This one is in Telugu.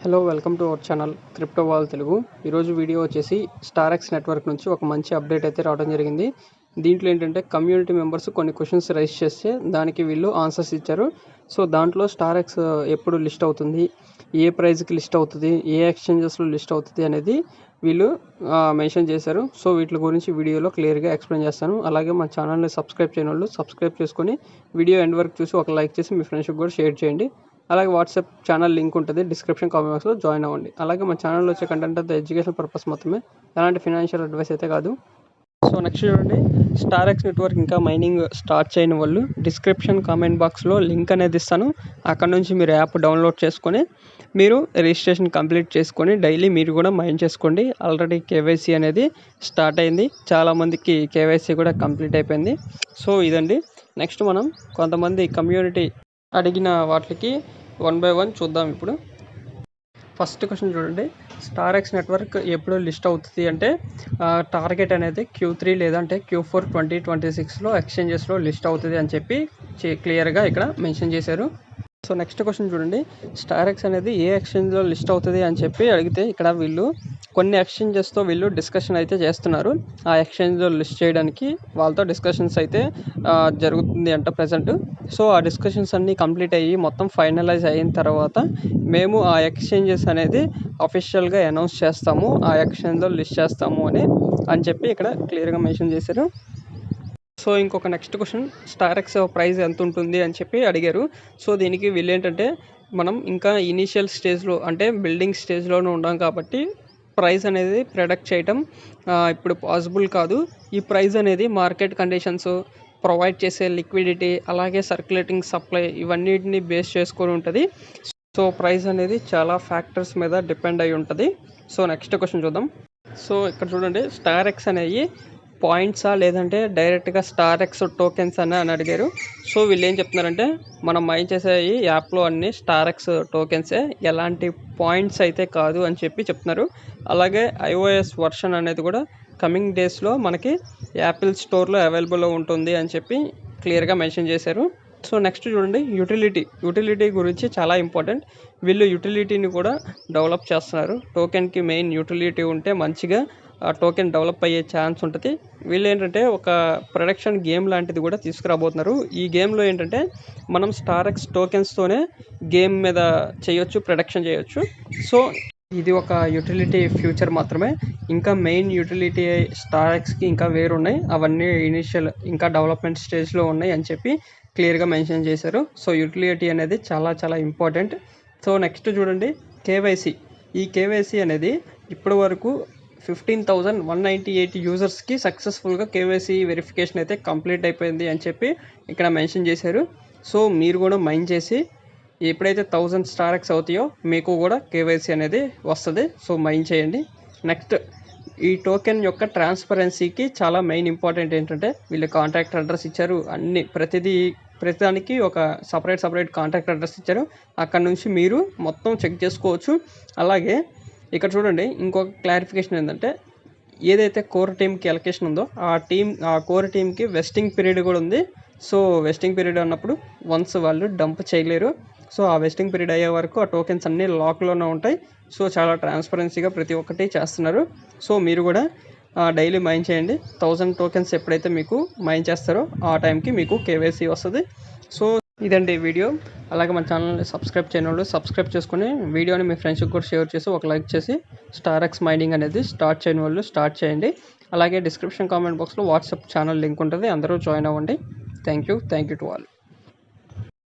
Hello welcome to our channel crypto wall Telugu. ఈరోజు వీడియో వచ్చేసి స్టార్ఎక్స్ నెట్వర్క్ నుంచి ఒక మంచి అప్డేట్ అయితే రావడం జరిగింది. దీంట్లో ఏంటంటే కమ్యూనిటీ మెంబర్స్ కొన్ని క్వశ్చన్స్ రైజ్ చేస్తే దానికి వీళ్ళు ఆన్సర్స్ ఇచ్చారు. సో దాంట్లో స్టార్ఎక్స్ ఎప్పుడు లిస్ట్ అవుతుంది, ఏ ప్రైస్కి లిస్ట్ అవుతుంది, ఏ ఎక్స్చేంజెస్లో లిస్ట్ అవుతుంది అనేది వీళ్ళు మెన్షన్ చేశారు. సో వీటి గురించి వీడియోలో క్లియర్గా ఎక్స్ప్లెయిన్ చేస్తాను. అలాగే మా ఛానల్ని సబ్స్క్రైబ్ చేయని వాళ్ళు సబ్స్క్రైబ్ చేసుకొని వీడియో ఎండ్ వరకు చూసి ఒక లైక్ చేసి మీ ఫ్రెండ్స్కి కూడా షేర్ చేయండి. అలాగే వాట్సాప్ ఛానల్ లింక్ ఉంటుంది, డిస్క్రిప్షన్ కామెంట్ బాక్స్లో జాయిన్ అవ్వండి. అలాగే మా ఛానల్లో వచ్చే కంటెంట్ అంతా ఎడ్యుకేషన్ పర్పస్ మాత్రమే, ఎలాంటి ఫైనాన్షియల్ అడ్వైస్ అయితే కాదు. సో నెక్స్ట్ చూడండి, స్టార్ఎక్స్ నెట్వర్క్ ఇంకా మైనింగ్ స్టార్ట్ చేయని వాళ్ళు డిస్క్రిప్షన్ కామెంట్ బాక్స్లో లింక్ అనేది ఇస్తాను. అక్కడ నుంచి మీరు యాప్ డౌన్లోడ్ చేసుకొని మీరు రిజిస్ట్రేషన్ కంప్లీట్ చేసుకొని డైలీ మీరు కూడా మైన్ చేసుకోండి. ఆల్రెడీ కేవైసీ అనేది స్టార్ట్ అయింది, చాలామందికి కేవైసీ కూడా కంప్లీట్ అయిపోయింది. సో ఇదండి. నెక్స్ట్ మనం కొంతమంది కమ్యూనిటీ అడిగిన వాటికి 1 by 1 చూద్దాం. ఇప్పుడు ఫస్ట్ క్వశ్చన్ చూడండి, స్టార్ఎక్స్ నెట్వర్క్ ఎప్పుడు లిస్ట్ అవుతుంది అంటే టార్గెట్ అనేది Q3 లేదంటే Q4 2026లో ఎక్స్చేంజెస్లో లిస్ట్ అవుతుంది అని చెప్పి క్లియర్గా ఇక్కడ మెన్షన్ చేశారు. సో నెక్స్ట్ క్వశ్చన్ చూడండి, స్టార్ఎక్స్ అనేది ఏ ఎక్స్చేంజ్లో లిస్ట్ అవుతుంది అని చెప్పి అడిగితే ఇక్కడ వీళ్ళు కొన్ని ఎక్స్చేంజెస్తో వీళ్ళు డిస్కషన్ అయితే చేస్తున్నారు. ఆ ఎక్స్చేంజ్లో లిస్ట్ చేయడానికి వాళ్ళతో డిస్కషన్స్ అయితే జరుగుతుంది అంట ప్రజెంట్. సో ఆ డిస్కషన్స్ అన్నీ కంప్లీట్ అయ్యి మొత్తం ఫైనలైజ్ అయిన తర్వాత మేము ఆ ఎక్స్చేంజెస్ అనేది అఫీషియల్గా అనౌన్స్ చేస్తాము, ఆ ఎక్స్చేంజ్లో లిస్ట్ చేస్తాము అని చెప్పి ఇక్కడ క్లియర్గా మెన్షన్ చేశారు. సో ఇంకొక నెక్స్ట్ క్వశ్చన్, స్టార్ఎక్స్ ప్రైస్ ఎంత ఉంటుంది అని చెప్పి అడిగారు. సో దీనికి వీళ్ళు ఏంటంటే మనం ఇంకా ఇనీషియల్ స్టేజ్లో అంటే బిల్డింగ్ స్టేజ్లోనే ఉన్నాం కాబట్టి ప్రైస్ అనేది ప్రెడిక్ట్ చేయటం ఇప్పుడు పాసిబుల్ కాదు. ఈ ప్రైస్ అనేది మార్కెట్ కండిషన్స్, ప్రొవైడ్ చేసే లిక్విడిటీ, అలాగే సర్క్యులేటింగ్ సప్లై ఇవన్నిటిని బేస్ చేసుకొని ఉంటుంది. సో ప్రైస్ అనేది చాలా ఫ్యాక్టర్స్ మీద డిపెండ్ అయి ఉంటుంది. సో నెక్స్ట్ క్వశ్చన్ చూద్దాం. సో ఇక్కడ చూడండి, స్టార్ఎక్స్ అనేవి పాయింట్సా లేదంటే డైరెక్ట్గా స్టార్ఎక్స్ టోకెన్స్ అని అడిగారు. సో వీళ్ళు ఏం చెప్తున్నారంటే మనం మైన్ చేసే ఈ యాప్లో అన్ని స్టార్ఎక్స్ టోకెన్సే, ఎలాంటి పాయింట్స్ అయితే కాదు అని చెప్పి చెప్తున్నారు. అలాగే iOS వర్షన్ అనేది కూడా కమింగ్ డేస్లో మనకి యాపిల్ స్టోర్లో అవైలబుల్లో ఉంటుంది అని చెప్పి క్లియర్గా మెన్షన్ చేశారు. సో నెక్స్ట్ చూడండి, యూటిలిటీ గురించి చాలా ఇంపార్టెంట్. వీళ్ళు యూటిలిటీని కూడా డెవలప్ చేస్తున్నారు. టోకెన్కి మెయిన్ యూటిలిటీ ఉంటే మంచిగా ఆ టోకెన్ డెవలప్ అయ్యే ఛాన్స్ ఉంటుంది. వీళ్ళు ఏంటంటే ఒక ప్రొడక్షన్ గేమ్ లాంటిది కూడా తీసుకురాబోతున్నారు. ఈ గేమ్లో ఏంటంటే మనం స్టార్ఎక్స్ టోకెన్స్తోనే గేమ్ మీద చేయొచ్చు, ప్రొడక్షన్ చేయొచ్చు. సో ఇది ఒక యూటిలిటీ ఫ్యూచర్ మాత్రమే. ఇంకా మెయిన్ యూటిలిటీ స్టార్ఎక్స్కి ఇంకా వేరున్నాయి, అవన్నీ ఇనిషియల్ ఇంకా డెవలప్మెంట్ స్టేజ్లో ఉన్నాయి అని చెప్పి క్లియర్గా మెన్షన్ చేశారు. సో యూటిలిటీ అనేది చాలా చాలా ఇంపార్టెంట్. సో నెక్స్ట్ చూడండి, కేవైసీ. ఈ కేవైసీ అనేది ఇప్పటి వరకు 15,198 యూజర్స్కి సక్సెస్ఫుల్గా కేవైసీ వెరిఫికేషన్ అయితే కంప్లీట్ అయిపోయింది అని చెప్పి ఇక్కడ మెన్షన్ చేశారు. సో మీరు కూడా మైన్ చేసి ఎప్పుడైతే 1000 స్టార్ఎక్స్ అవుతాయో మీకు కూడా కేవైసీ అనేది వస్తుంది. సో మైన్ చేయండి. నెక్స్ట్ ఈ టోకెన్ యొక్క ట్రాన్స్పరెన్సీకి చాలా మెయిన్ ఇంపార్టెంట్ ఏంటంటే వీళ్ళు కాంటాక్ట్ అడ్రస్ ఇచ్చారు. ప్రతిదానికి ఒక సపరేట్ కాంటాక్ట్ అడ్రస్ ఇచ్చారు. అక్కడ నుంచి మీరు మొత్తం చెక్ చేసుకోవచ్చు. అలాగే ఇక్కడ చూడండి, ఇంకొక క్లారిఫికేషన్ ఏంటంటే ఏదైతే కోర్ టీమ్కి ఎలకేషన్ ఉందో ఆ కోర్ టీమ్కి వెస్టింగ్ పీరియడ్ కూడా ఉంది. సో వెస్టింగ్ పీరియడ్ అన్నప్పుడు వన్స్ వాళ్ళు డంప్ చేయలేరు. సో ఆ వెస్టింగ్ పీరియడ్ అయ్యే వరకు ఆ టోకెన్స్ అన్నీ లాక్లోనే ఉంటాయి. సో చాలా ట్రాన్స్పరెన్సీగా ప్రతి ఒక్కటి చేస్తున్నారు. సో మీరు కూడా డైలీ మైన్ చేయండి. 1000 టోకెన్స్ ఎప్పుడైతే మీకు మైన్ చేస్తారో ఆ టైంకి మీకు కేవైసీ వస్తుంది. సో ఇదండి వీడియో. అలాగే మన ఛానల్ని సబ్స్క్రైబ్ చేయని వాళ్ళు సబ్స్క్రైబ్ చేసుకుని వీడియోని మీ ఫ్రెండ్స్కి కూడా షేర్ చేసి ఒక లైక్ చేసి స్టార్ఎక్స్ మైనింగ్ అనేది స్టార్ట్ చేయని వాళ్ళు స్టార్ట్ చేయండి. అలాగే డిస్క్రిప్షన్ కామెంట్ బాక్స్లో వాట్సాప్ ఛానల్ లింక్ ఉంటుంది, అందరూ జాయిన్ అవ్వండి. Thank you to all.